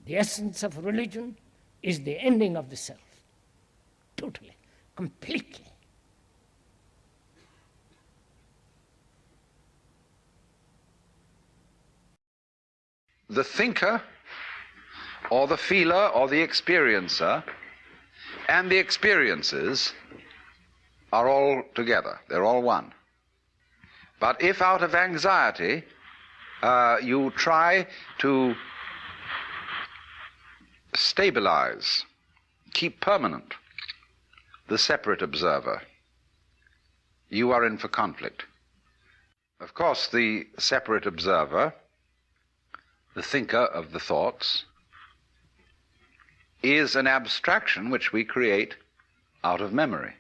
The essence of religion is the ending of the self. Totally, completely. The thinker, or the feeler, or the experiencer, and the experiences are all together. They're all one. But if out of anxiety you try to stabilize, keep permanent the separate observer, you are in for conflict. Of course, the separate observer, the thinker of the thoughts, is an abstraction which we create out of memory.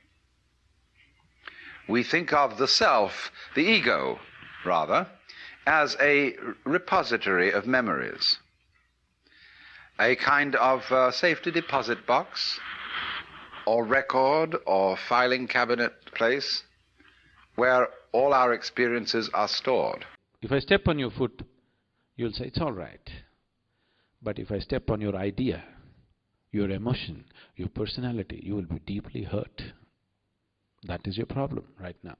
We think of the self, the ego, rather, as a repository of memories, a kind of safety deposit box or record or filing cabinet place where all our experiences are stored. If I step on your foot, you'll say, it's all right. But if I step on your idea, your emotion, your personality, you will be deeply hurt. That is your problem right now.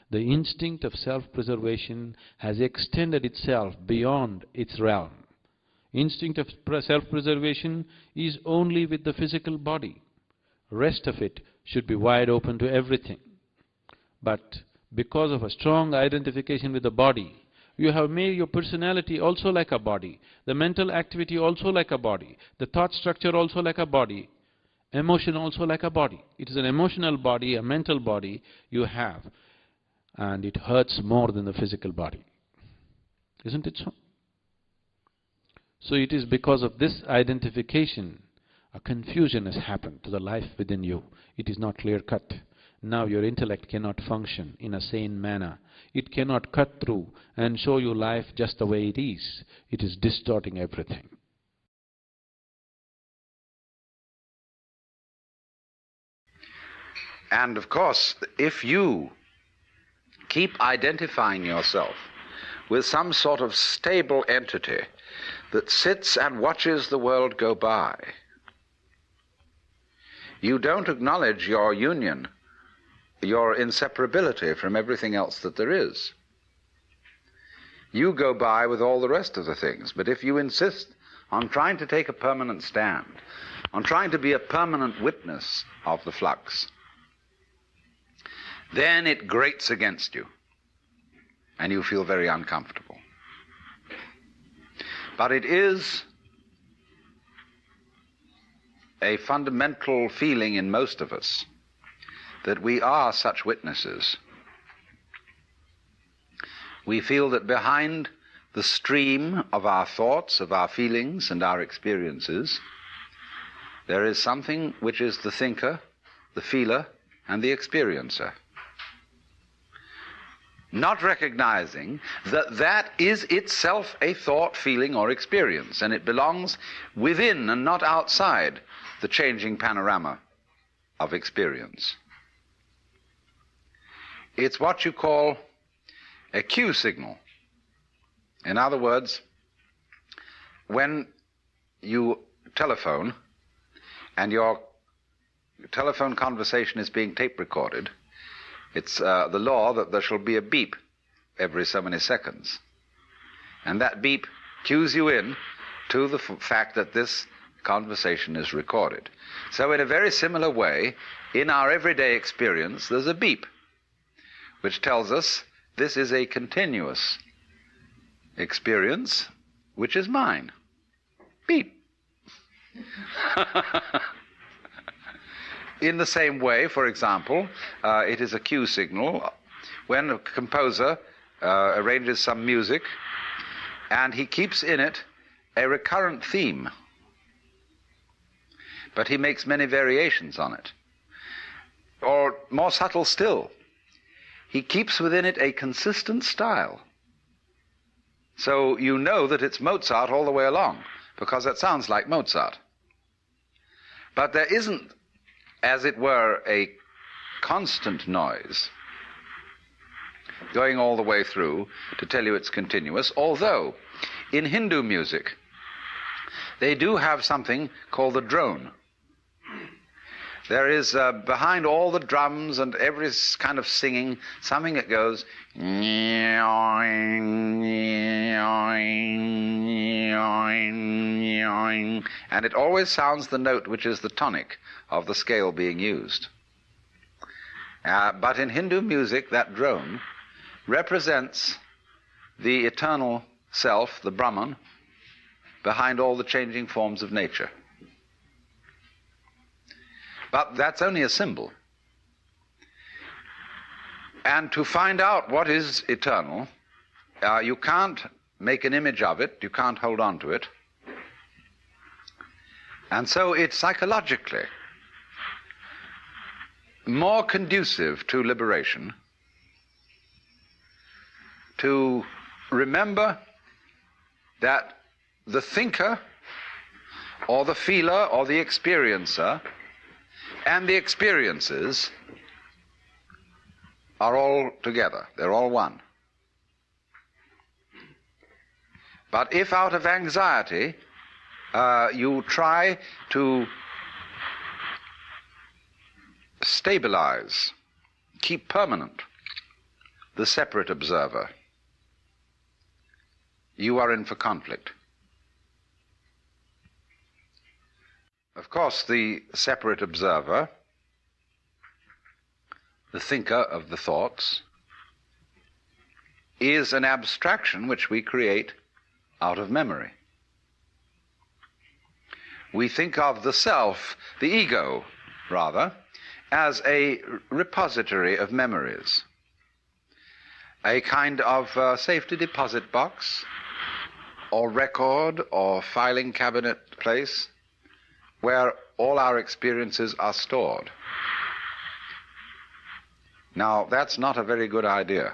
The instinct of self-preservation has extended itself beyond its realm. Instinct of self-preservation is only with the physical body. Rest of it should be wide open to everything. But because of a strong identification with the body, you have made your personality also like a body, the mental activity also like a body, the thought structure also like a body, emotion also like a body. It is an emotional body, a mental body you have, and it hurts more than the physical body. Isn't it so? So it is because of this identification, a confusion has happened to the life within you. It is not clear-cut. Now your intellect cannot function in a sane manner. It cannot cut through and show you life just the way it is. It is distorting everything. And of course, if you keep identifying yourself with some sort of stable entity that sits and watches the world go by, you don't acknowledge your union, your inseparability from everything else that there is. You go by with all the rest of the things, but if you insist on trying to take a permanent stand, on trying to be a permanent witness of the flux, then it grates against you, and you feel very uncomfortable. But it is a fundamental feeling in most of us that we are such witnesses. We feel that behind the stream of our thoughts, of our feelings and our experiences, there is something which is the thinker, the feeler, and the experiencer. Not recognizing that that is itself a thought, feeling, or experience, and it belongs within and not outside the changing panorama of experience. It's what you call a cue signal. In other words, when you telephone and your telephone conversation is being tape recorded, it's the law that there shall be a beep every so many seconds. And that beep cues you in to the fact that this conversation is recorded. So in a very similar way, in our everyday experience, there's a beep which tells us this is a continuous experience which is mine. Beep. In the same way, for example, it is a cue signal when a composer arranges some music and he keeps in it a recurrent theme, but he makes many variations on it. Or more subtle still, he keeps within it a consistent style. So you know that it's Mozart all the way along, because it sounds like Mozart. But there isn't, as it were, a constant noise going all the way through to tell you it's continuous, although in Hindu music they do have something called the drone. There is behind all the drums and every kind of singing something that goes, and it always sounds the note which is the tonic of the scale being used. But in Hindu music, that drone represents the eternal self, the Brahman, behind all the changing forms of nature. But that's only a symbol. And to find out what is eternal, you can't make an image of it, you can't hold on to it. And so it's psychologically more conducive to liberation to remember that the thinker or the feeler or the experiencer and the experiences are all together. They're all one. But if out of anxiety you try to stabilize, keep permanent the separate observer, you are in for conflict. Of course, the separate observer, the thinker of the thoughts, is an abstraction which we create out of memory. We think of the self, the ego, rather, as a repository of memories, a kind of safety deposit box or record or filing cabinet place where all our experiences are stored. Now, that's not a very good idea.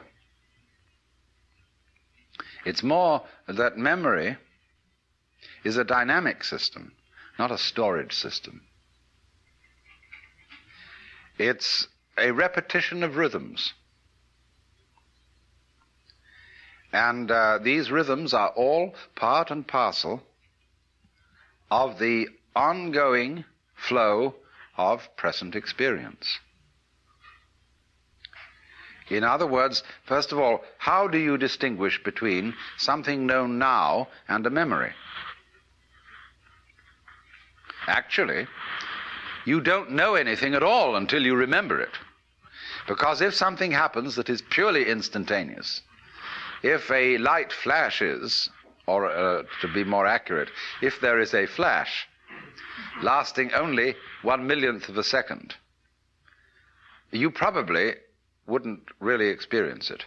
It's more that memory is a dynamic system, not a storage system. It's a repetition of rhythms. And these rhythms are all part and parcel of the ongoing flow of present experience. In other words, first of all, how do you distinguish between something known now and a memory? Actually, you don't know anything at all until you remember it. Because if something happens that is purely instantaneous, if a light flashes, or to be more accurate, if there is a flash lasting only 1/1,000,000th of a second, you probably wouldn't really experience it,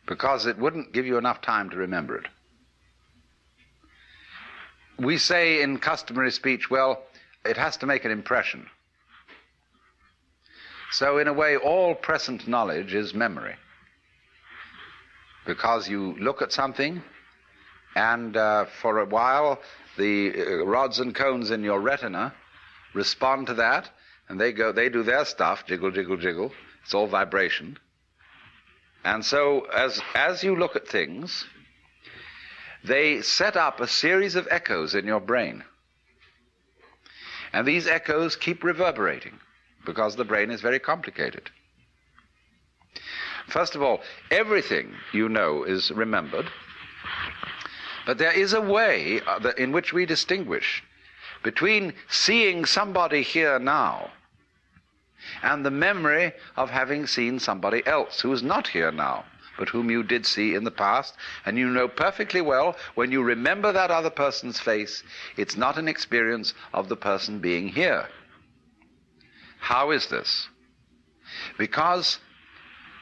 because it wouldn't give you enough time to remember it. We say in customary speech, well, it has to make an impression. So in a way, all present knowledge is memory, because you look at something and for a while the rods and cones in your retina respond to that, and they do their stuff, jiggle, jiggle, jiggle. It's all vibration. And so as you look at things, they set up a series of echoes in your brain. And these echoes keep reverberating, because the brain is very complicated. First of all, everything you know is remembered, but there is a way in which we distinguish between seeing somebody here now and the memory of having seen somebody else who is not here now, but whom you did see in the past, and you know perfectly well when you remember that other person's face, it's not an experience of the person being here. How is this? Because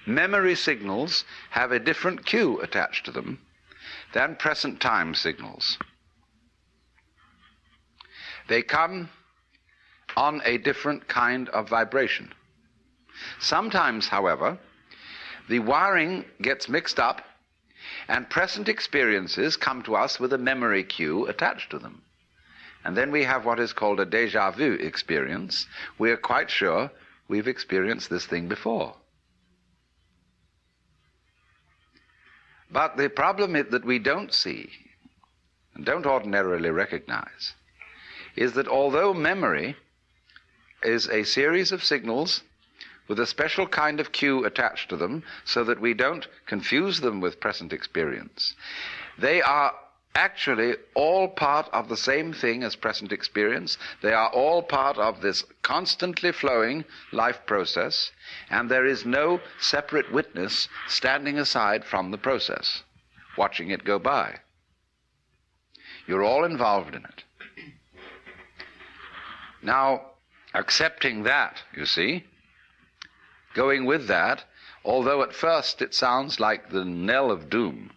memory signals have a different cue attached to them than present time signals. They come on a different kind of vibration. Sometimes, however, the wiring gets mixed up and present experiences come to us with a memory cue attached to them. And then we have what is called a déjà vu experience. We are quite sure we've experienced this thing before. But the problem is that we don't see and don't ordinarily recognize, is that although memory is a series of signals with a special kind of cue attached to them so that we don't confuse them with present experience, they are actually all part of the same thing as present experience. They are all part of this constantly flowing life process, and there is no separate witness standing aside from the process, watching it go by. You're all involved in it. Now, accepting that, you see, going with that, although at first it sounds like the knell of doom,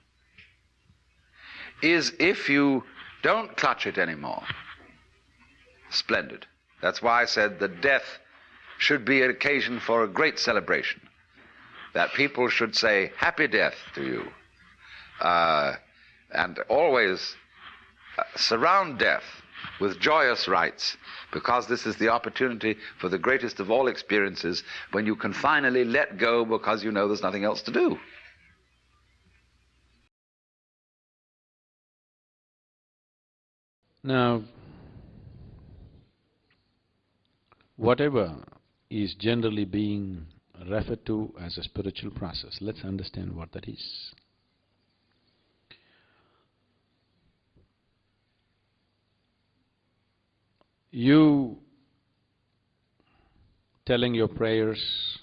is if you don't clutch it anymore, splendid. That's why I said that death should be an occasion for a great celebration, that people should say, happy death to you, and always surround death with joyous rites, because this is the opportunity for the greatest of all experiences, when you can finally let go because you know there's nothing else to do. Now, whatever is generally being referred to as a spiritual process, let's understand what that is. You telling your prayers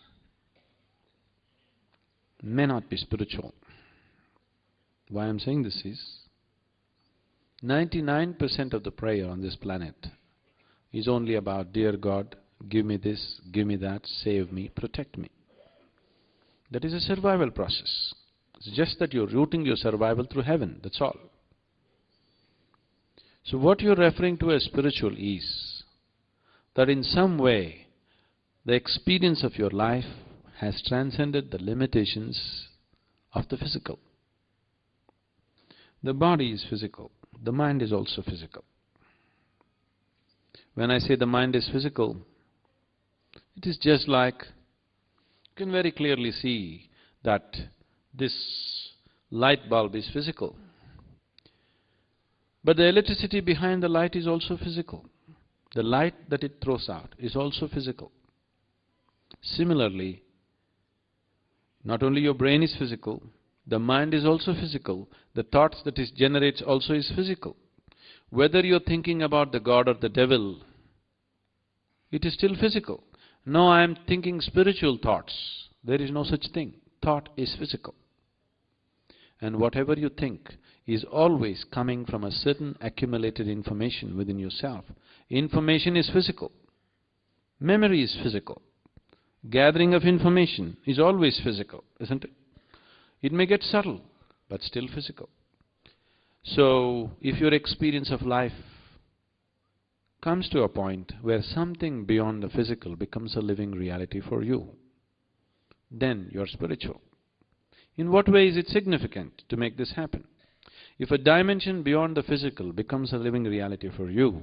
may not be spiritual. Why I'm saying this is, 99% of the prayer on this planet is only about, dear God, give me this, give me that, save me, protect me. That is a survival process. It's just that you're routing your survival through heaven, that's all. So what you're referring to as spiritual is that in some way the experience of your life has transcended the limitations of the physical. The body is physical, the mind is also physical. When I say the mind is physical, it is just like, you can very clearly see that this light bulb is physical. But the electricity behind the light is also physical. The light that it throws out is also physical. Similarly, not only your brain is physical, the mind is also physical, the thoughts that it generates also is physical. Whether you're thinking about the God or the devil, it is still physical. No, I am thinking spiritual thoughts. There is no such thing. Thought is physical. And whatever you think is always coming from a certain accumulated information within yourself. Information is physical. Memory is physical. Gathering of information is always physical, isn't it? It may get subtle, but still physical. So, if your experience of life comes to a point where something beyond the physical becomes a living reality for you, then you're spiritual. In what way is it significant to make this happen? If a dimension beyond the physical becomes a living reality for you,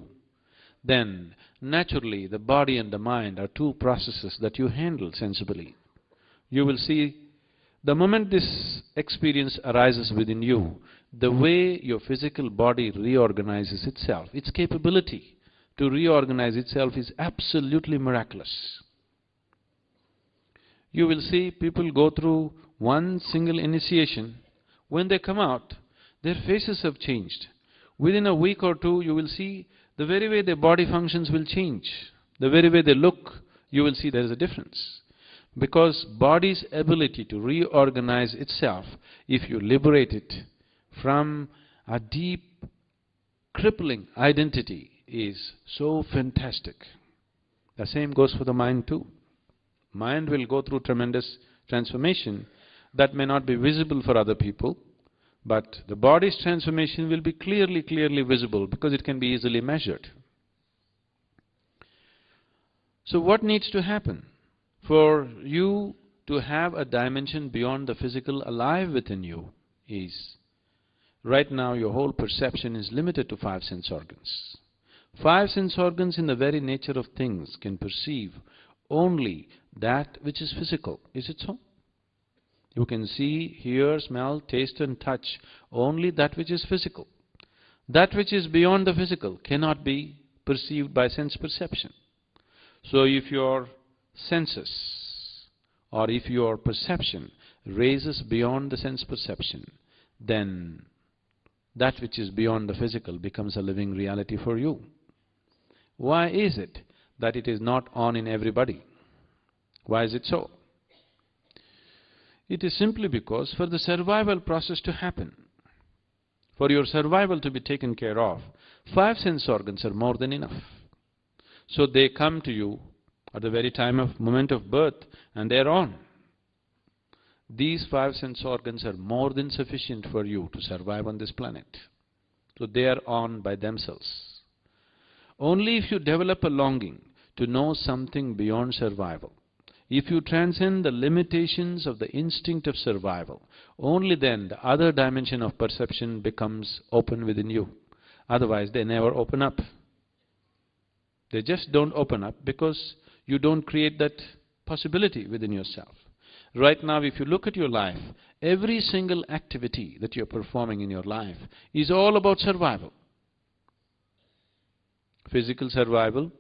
then naturally the body and the mind are two processes that you handle sensibly. You will see, the moment this experience arises within you, the way your physical body reorganizes itself, its capability to reorganize itself is absolutely miraculous. You will see people go through one single initiation. When they come out, their faces have changed. Within a week or two, you will see the very way their body functions will change. The very way they look, you will see there is a difference. Because body's ability to reorganize itself, if you liberate it from a deep, crippling identity, is so fantastic. The same goes for the mind too. Mind will go through tremendous transformation that may not be visible for other people, but the body's transformation will be clearly visible because it can be easily measured. So what needs to happen? For you to have a dimension beyond the physical alive within you is, right now your whole perception is limited to 5 sense organs. 5 sense organs in the very nature of things can perceive only that which is physical. Is it so? You can see, hear, smell, taste and touch only that which is physical. That which is beyond the physical cannot be perceived by sense perception. So if your senses or if your perception raises beyond the sense perception, then that which is beyond the physical becomes a living reality for you. Why is it that it is not on in everybody? Why is it so? It is simply because for the survival process to happen, for your survival to be taken care of, 5 sense organs are more than enough. So they come to you at the very moment of birth, and they are on. These 5 sense organs are more than sufficient for you to survive on this planet. So they are on by themselves. Only if you develop a longing to know something beyond survival, if you transcend the limitations of the instinct of survival, only then the other dimension of perception becomes open within you. Otherwise, they never open up. They just don't open up because you don't create that possibility within yourself. Right now, if you look at your life, every single activity that you're performing in your life is all about survival. Physical survival,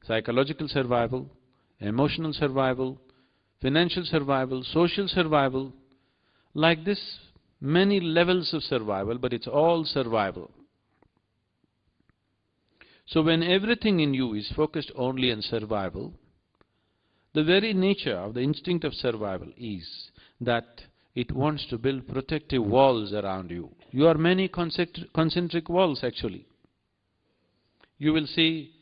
psychological survival, emotional survival, financial survival, social survival. Like this, many levels of survival, but it's all survival. So when everything in you is focused only on survival, the very nature of the instinct of survival is that it wants to build protective walls around you. You are many concentric walls actually. You will see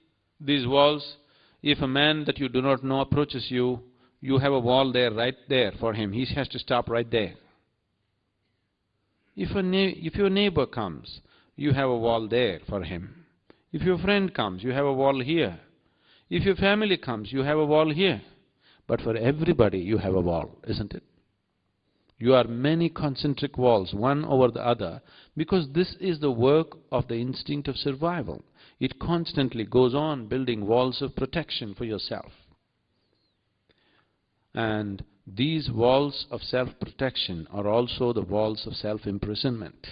these walls. If a man that you do not know approaches you, you have a wall there, right there for him. He has to stop right there. If your neighbor comes, you have a wall there for him. If your friend comes, you have a wall here. If your family comes, you have a wall here. But for everybody, you have a wall, isn't it? You are many concentric walls, one over the other, because this is the work of the instinct of survival. It constantly goes on building walls of protection for yourself. And these walls of self-protection are also the walls of self-imprisonment.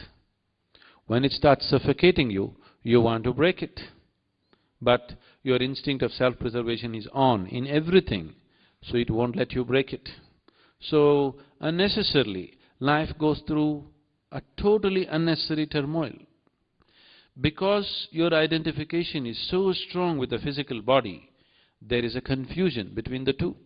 When it starts suffocating you, you want to break it. But your instinct of self-preservation is on in everything, so it won't let you break it. So unnecessarily, life goes through a totally unnecessary turmoil. Because your identification is so strong with the physical body, there is a confusion between the two.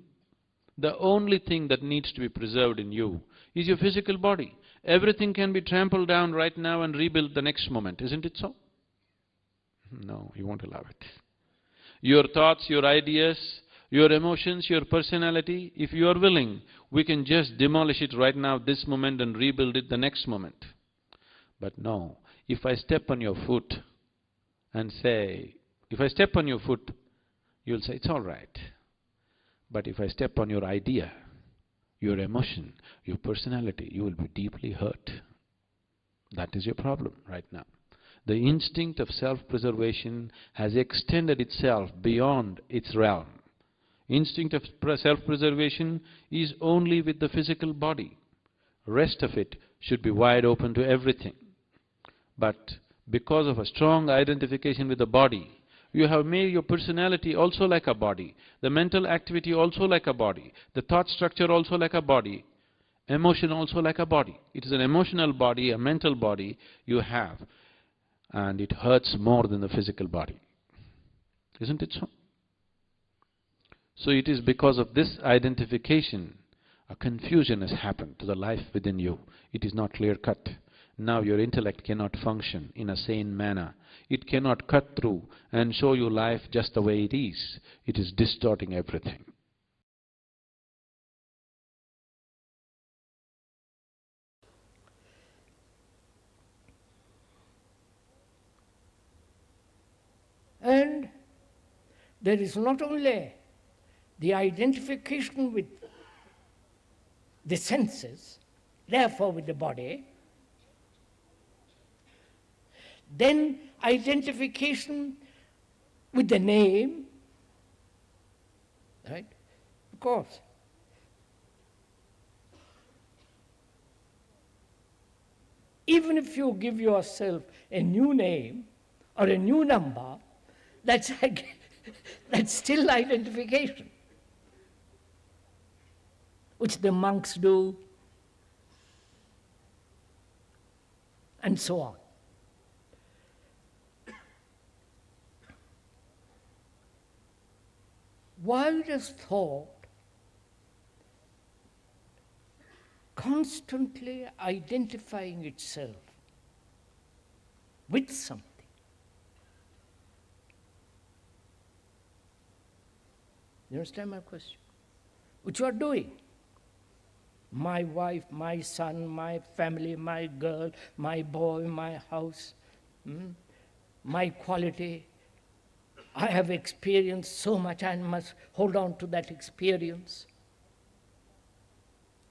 The only thing that needs to be preserved in you is your physical body. Everything can be trampled down right now and rebuilt the next moment, isn't it so? No, you won't allow it. Your thoughts, your ideas, your emotions, your personality, if you are willing, we can just demolish it right now, this moment, and rebuild it the next moment. But no, if I step on your foot and say, if I step on your foot, you'll say, it's all right. But if I step on your idea, your emotion, your personality, you will be deeply hurt. That is your problem right now. The instinct of self-preservation has extended itself beyond its realm. Instinct of self-preservation is only with the physical body. Rest of it should be wide open to everything. But because of a strong identification with the body, you have made your personality also like a body, the mental activity also like a body, the thought structure also like a body, emotion also like a body. It is an emotional body, a mental body you have, and it hurts more than the physical body. Isn't it so? So it is because of this identification, a confusion has happened to the life within you. It is not clear-cut. Now your intellect cannot function in a sane manner. It cannot cut through and show you life just the way it is. It is distorting everything. And there is not only the identification with the senses, therefore with the body, then identification with the name, right? Of course. Even if you give yourself a new name or a new number, that's still identification, which the monks do, and so on. Why does thought constantly identifying itself with something? You understand my question? Which you are doing. My wife, my son, my family, my girl, my boy, my house, my quality. I have experienced so much, I must hold on to that experience.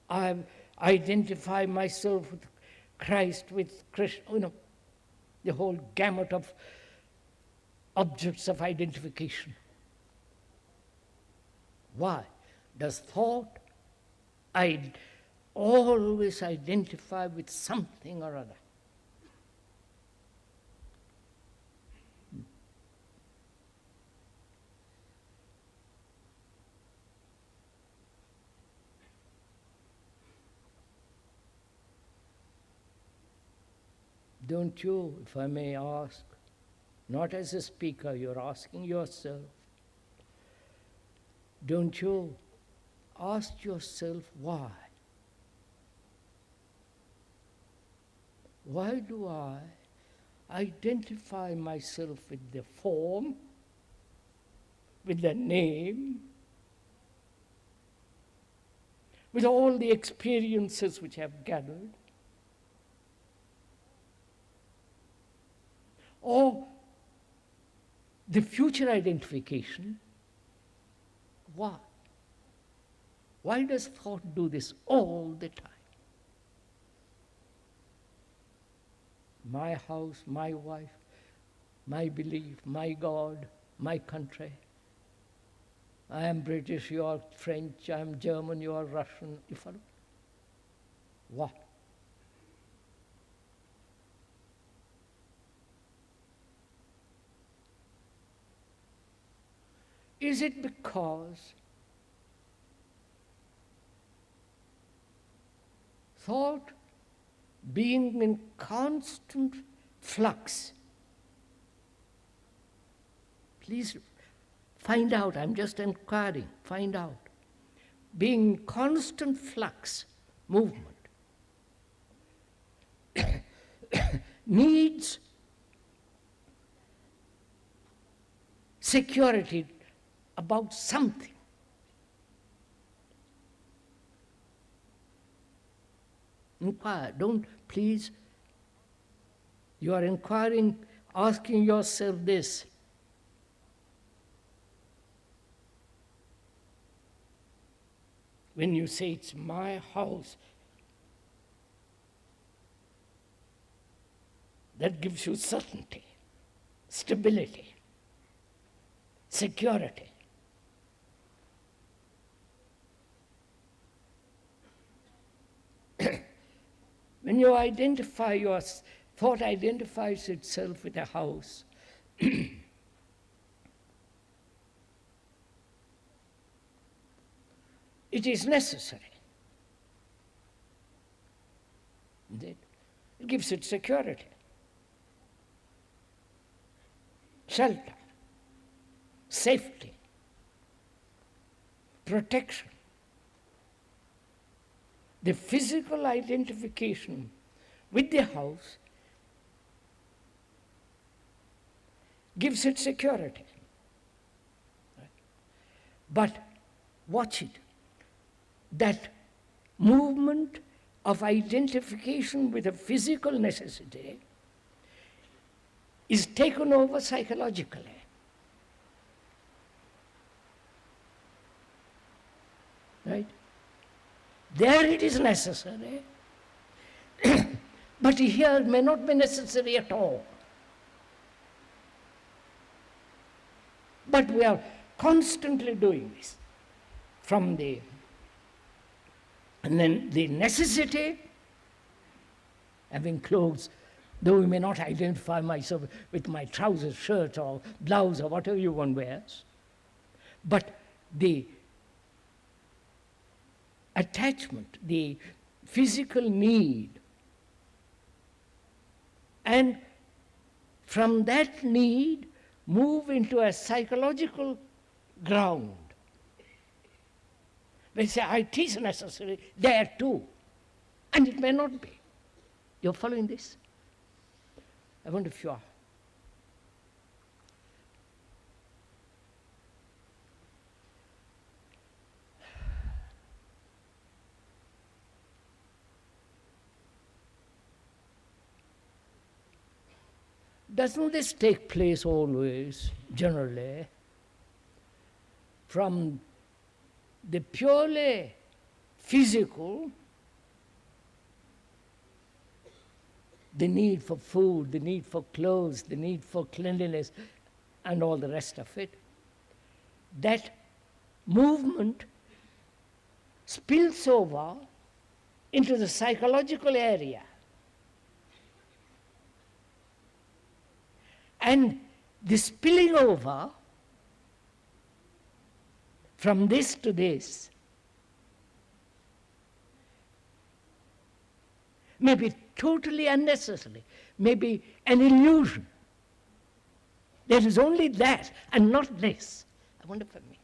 I identify myself with Christ, with Krishna, the whole gamut of objects of identification. Why does thought always identify with something or other? Don't you, if I may ask, not as a speaker, you're asking yourself, don't you ask yourself why? Why do I identify myself with the form, with the name, with all the experiences which I have gathered? Or the future identification? Why? Why does thought do this all the time? My house, my wife, my belief, my God, my country. I am British, you are French, I am German, you are Russian. You follow? Why? Is it because thought, being in constant flux, please find out, I'm just inquiring, find out, being in constant flux, movement, needs security about something. Inquire, don't, please, you are inquiring, asking yourself this. When you say it's my house, that gives you certainty, stability, security. When you identify, your thought identifies itself with a house, it is necessary. It gives it security, shelter, safety, protection. The physical identification with the house gives it security. But watch it. That movement of identification with a physical necessity is taken over psychologically. Right? There it is necessary, but here it may not be necessary at all. But we are constantly doing this. And then the necessity having clothes, though we may not identify myself with my trousers, shirt, or blouse, or whatever you one wears. But the attachment, the physical need, and from that need move into a psychological ground. They say, it is necessary there too. And it may not be. You're following this? I wonder if you are. Doesn't this take place always, generally, from the purely physical, the need for food, the need for clothes, the need for cleanliness, and all the rest of it, that movement spills over into the psychological area. And the spilling over from this to this may be totally unnecessary, may be an illusion. There is only that and not this. I wonder for me.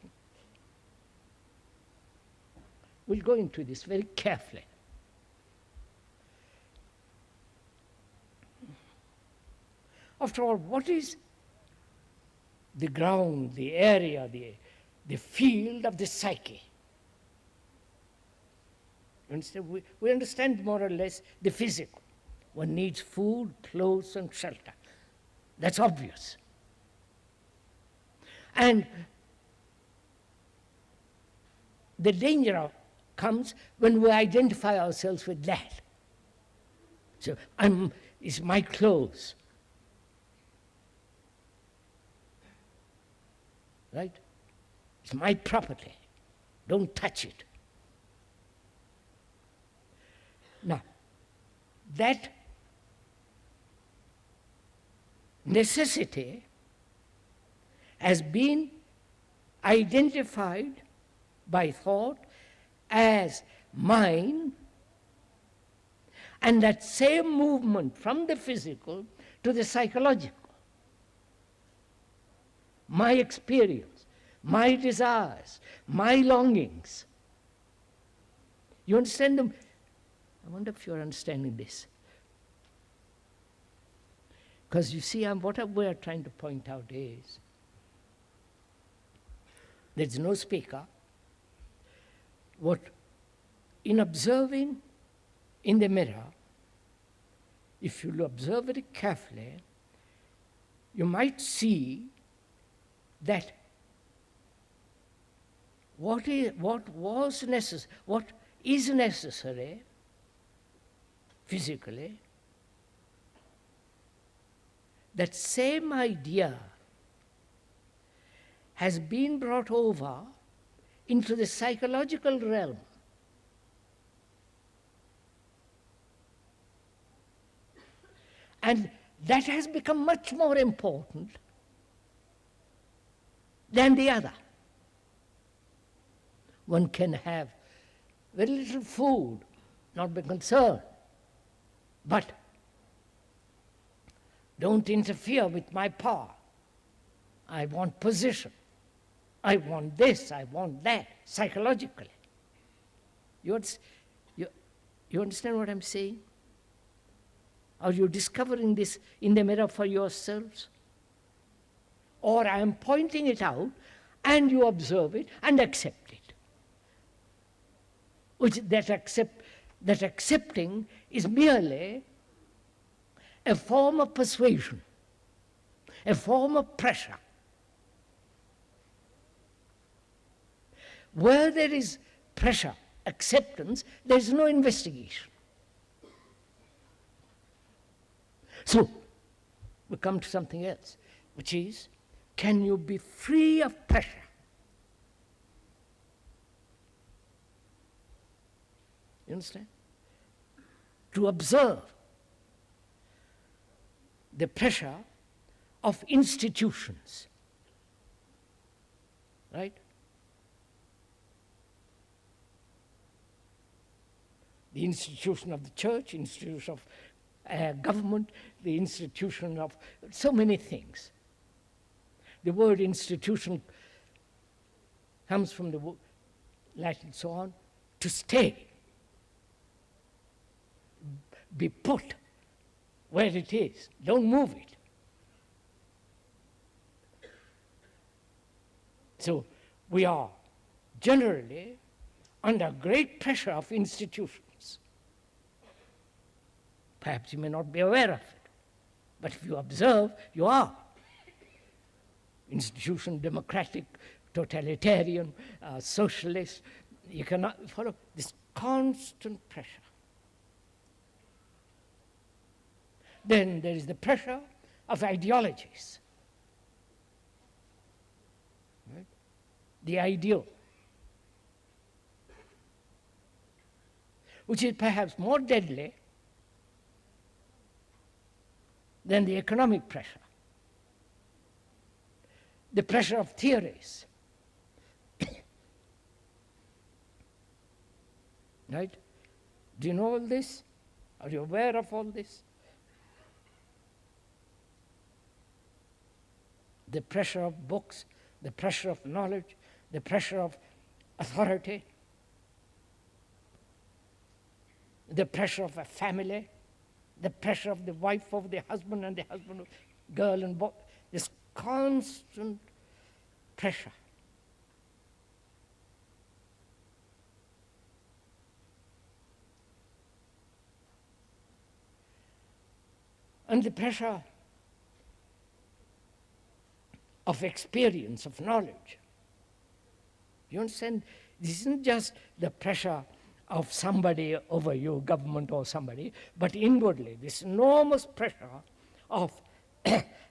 We'll go into this very carefully. After all, what is the ground, the area, the field of the psyche? You understand? We understand more or less the physical. One needs food, clothes, and shelter. That's obvious. And the danger comes when we identify ourselves with that. So, it's my clothes. Right? It's my property. Don't touch it. Now, that necessity has been identified by thought as mine, and that same movement from the physical to the psychological, my experience, my desires, my longings. You understand them? I wonder if you're understanding this. Because you see, what we are trying to point out is, there's no speaker. What, in observing in the mirror, if you observe very carefully, you might see that what is necessary physically, that same idea has been brought over into the psychological realm. And that has become much more important than the other. One can have very little food, not be concerned, but don't interfere with my power. I want position. I want this, I want that, psychologically. You understand what I'm saying? Are you discovering this in the mirror for yourselves? Or I am pointing it out, and you observe it and accept it. That accepting is merely a form of persuasion, a form of pressure. Where there is pressure, acceptance, there is no investigation. So, we come to something else, which is, can you be free of pressure? You understand? To observe the pressure of institutions. Right? The institution of the church, institution of government, the institution of so many things. The word institution comes from the Latin so on, to stay, be put where it is, don't move it. So we are generally under great pressure of institutions. Perhaps you may not be aware of it, but if you observe, you are. Institution, democratic, totalitarian, socialist, you cannot follow this constant pressure. Then there is the pressure of ideologies. Right? The ideal, which is perhaps more deadly than the economic pressure. The pressure of theories. Right? Do you know all this? Are you aware of all this? The pressure of books, the pressure of knowledge, the pressure of authority, the pressure of a family, the pressure of the wife over the husband and the husband of girl and boy, this constant pressure. And the pressure of experience, of knowledge. You understand? This isn't just the pressure of somebody over you, government or somebody, but inwardly, this enormous pressure of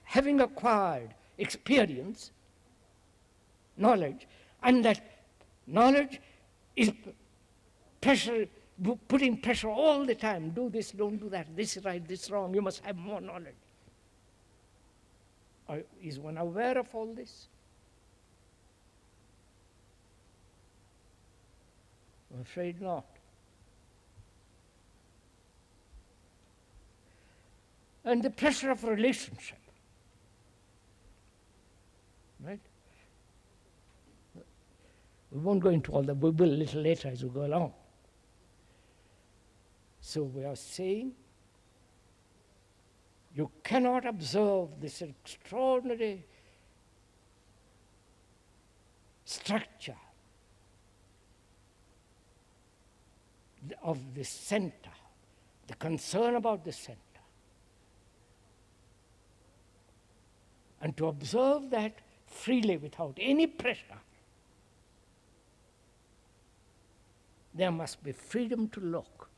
having acquired experience, knowledge, and that knowledge is pressure, putting pressure all the time. Do this, don't do that, this is right, this is wrong, you must have more knowledge. Is one aware of all this? I'm afraid not. And the pressure of relationship. Right? We won't go into all that, we will a little later as we go along. So we are saying you cannot observe this extraordinary structure of the center, the concern about the center. And to observe that freely without any pressure, there must be freedom to look.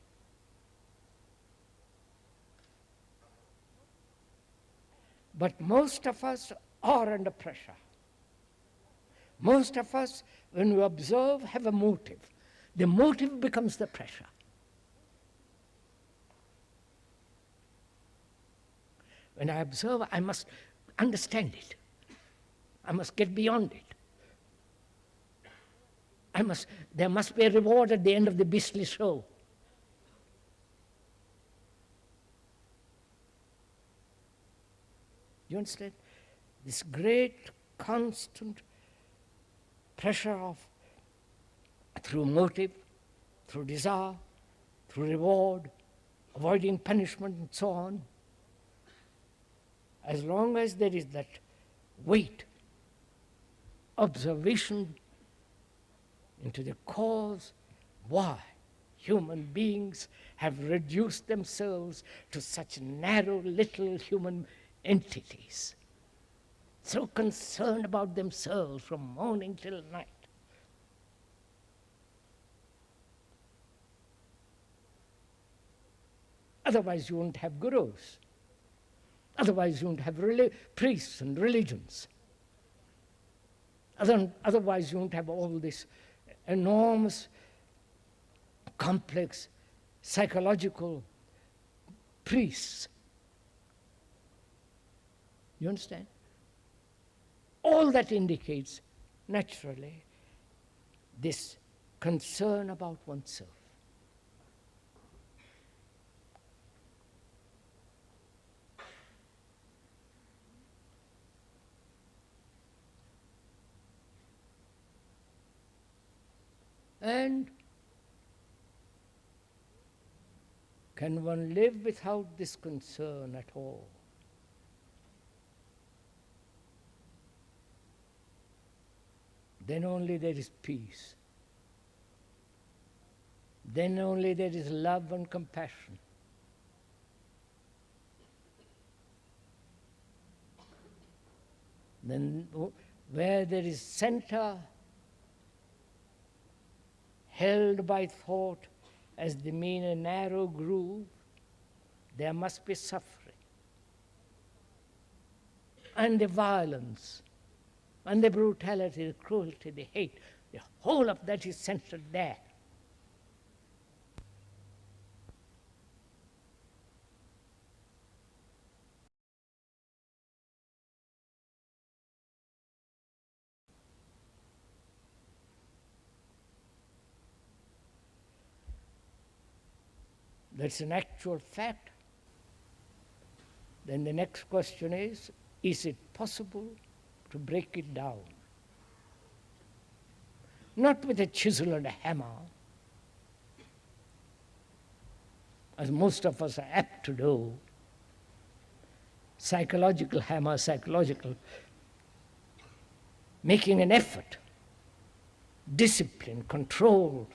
But most of us are under pressure. Most of us, when we observe, have a motive. The motive becomes the pressure. When I observe, I must understand it. I must get beyond it. There must be a reward at the end of the beastly show. You understand? This great, constant pressure of, through motive, through desire, through reward, avoiding punishment and so on. As long as there is that weight, observation into the cause why human beings have reduced themselves to such narrow little human entities, so concerned about themselves from morning till night. Otherwise you won't have gurus. Otherwise you won't have priests and religions. Otherwise you won't have all this enormous, complex, psychological priests You understand? All that indicates, naturally, this concern about oneself. And can one live without this concern at all? Then only there is peace. Then only there is love and compassion. Then where there is center held by thought as the mean a narrow groove, there must be suffering. And the violence, and the brutality, the cruelty, the hate, the whole of that is centered there. That's an actual fact. Then the next question is it possible to break it down? Not with a chisel and a hammer, as most of us are apt to do. Psychological hammer, making an effort, discipline, control,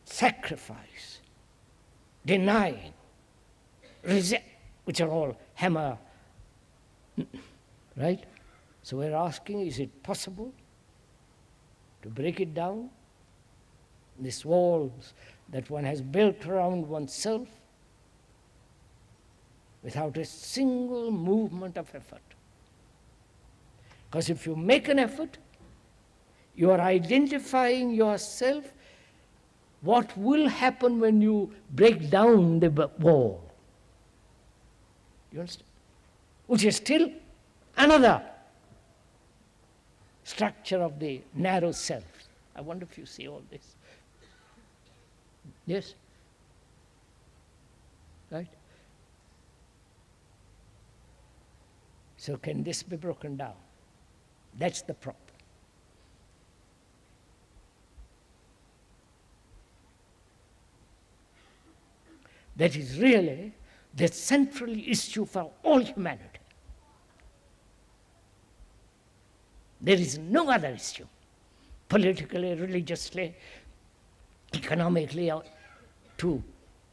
sacrifice, denying, which are all hammer, right? So we're asking, is it possible to break it down? These walls that one has built around oneself without a single movement of effort. Because if you make an effort, you are identifying yourself. What will happen when you break down the wall? You understand? Which is still another structure of the narrow self. I wonder if you see all this. Yes? Right? So can this be broken down? That's the problem. That is really the central issue for all humanity. There is no other issue, politically, religiously, economically,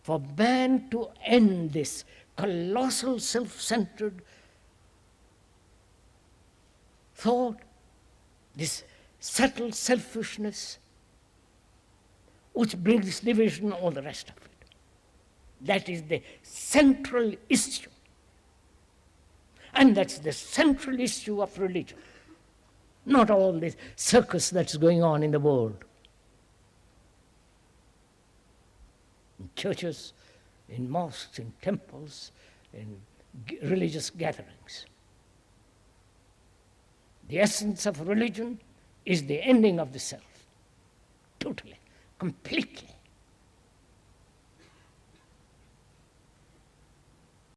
for man to end this colossal self-centered thought, this subtle selfishness, which brings division, all the rest of it. That is the central issue. And that's the central issue of religion. Not all this circus that's going on in the world. In churches, in mosques, in temples, in religious gatherings. The essence of religion is the ending of the self. Totally, completely.